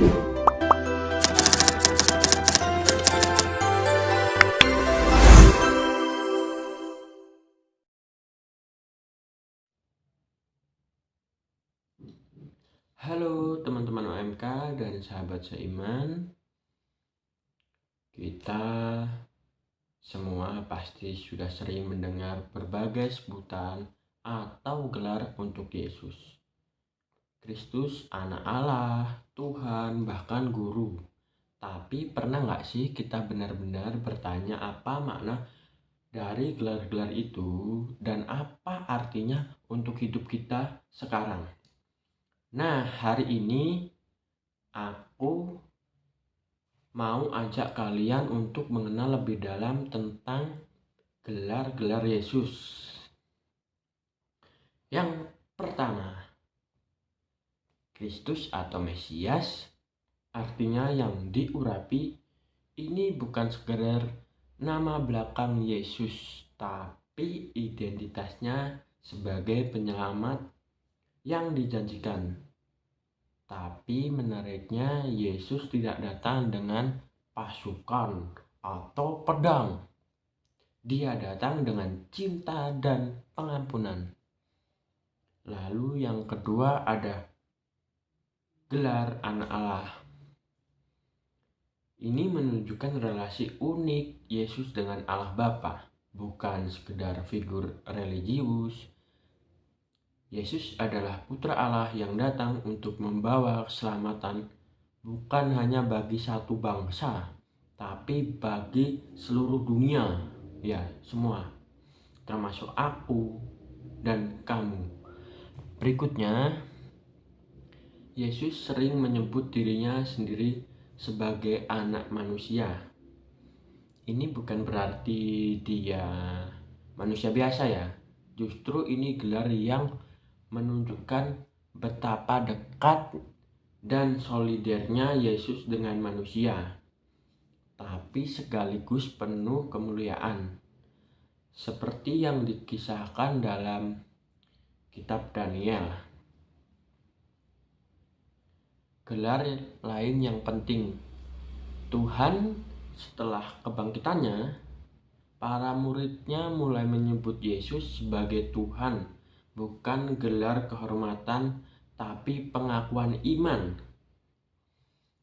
Halo teman-teman OMK dan sahabat seiman. Kita semua pasti sudah sering mendengar berbagai sebutan atau gelar untuk Yesus. Kristus, anak Allah, Tuhan, bahkan guru. Tapi pernah nggak sih kita benar-benar bertanya apa makna dari gelar-gelar itu dan apa artinya untuk hidup kita sekarang? Nah, hari ini aku mau ajak kalian untuk mengenal lebih dalam tentang gelar-gelar Yesus. Yang pertama, Kristus atau Mesias, artinya yang diurapi. Ini bukan sekedar nama belakang Yesus, tapi identitasnya sebagai penyelamat yang dijanjikan. Tapi menariknya, Yesus tidak datang dengan pasukan atau pedang. Dia datang dengan cinta dan pengampunan. Lalu yang kedua ada gelar anak Allah. Ini menunjukkan relasi unik Yesus dengan Allah Bapa, bukan sekedar figur religius. Yesus adalah putra Allah yang datang untuk membawa keselamatan bukan hanya bagi satu bangsa, tapi bagi seluruh dunia. Ya, semua, termasuk aku dan kamu. Berikutnya, Yesus sering menyebut dirinya sendiri sebagai anak manusia. Ini bukan berarti dia manusia biasa ya. Justru ini gelar yang menunjukkan betapa dekat dan solidernya Yesus dengan manusia, tapi sekaligus penuh kemuliaan, seperti yang dikisahkan dalam kitab Daniel. Gelar lain yang penting, Tuhan setelah kebangkitannya, para muridnya mulai menyebut Yesus sebagai Tuhan. Bukan gelar kehormatan, tapi pengakuan iman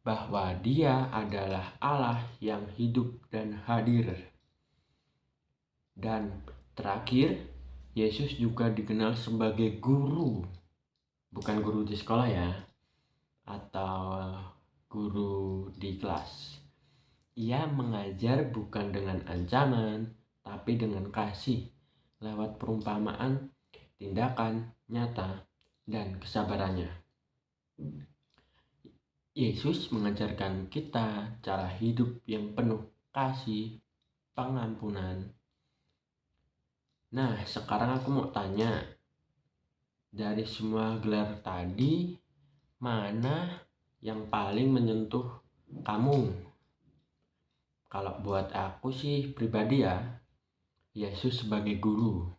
bahwa Dia adalah Allah yang hidup dan hadir. Dan terakhir, Yesus juga dikenal sebagai guru. Bukan guru di sekolah ya, atau guru di kelas. Ia mengajar bukan dengan ancaman, tapi dengan kasih, lewat perumpamaan, tindakan nyata, dan kesabarannya. Yesus mengajarkan kita cara hidup yang penuh kasih, pengampunan. Nah, sekarang aku mau tanya, dari semua gelar tadi, mana yang paling menyentuh kamu? Kalau buat aku sih pribadi ya, Yesus sebagai guru.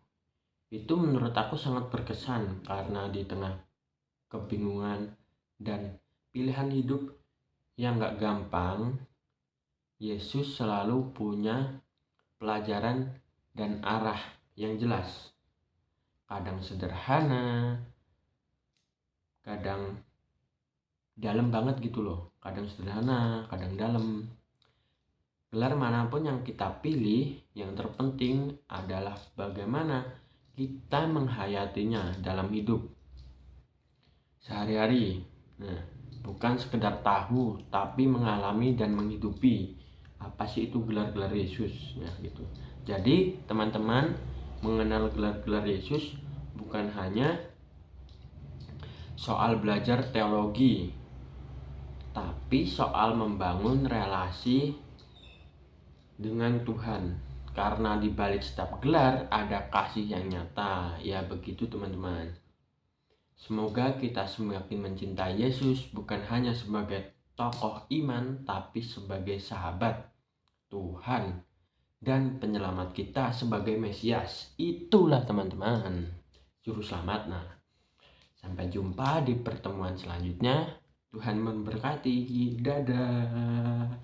Itu menurut aku sangat berkesan karena di tengah kebingungan dan pilihan hidup yang gak gampang, Yesus selalu punya pelajaran dan arah yang jelas. Kadang sederhana, kadang dalam banget gitu loh. Kadang sederhana, kadang dalam. Gelar manapun yang kita pilih, yang terpenting adalah bagaimana kita menghayatinya dalam hidup sehari-hari. Nah, bukan sekedar tahu, tapi mengalami dan menghidupi. Apa sih itu gelar-gelar Yesus? Nah, gitu. Jadi, teman-teman, mengenal gelar-gelar Yesus bukan hanya soal belajar teologi, tapi soal membangun relasi dengan Tuhan. Karena di balik setiap gelar ada kasih yang nyata. Ya begitu teman-teman. Semoga kita semakin mencintai Yesus bukan hanya sebagai tokoh iman, tapi sebagai sahabat Tuhan dan penyelamat kita sebagai Mesias. Itulah teman-teman, juru selamat. Nah, sampai jumpa di pertemuan selanjutnya. Tuhan memberkati. Dadah.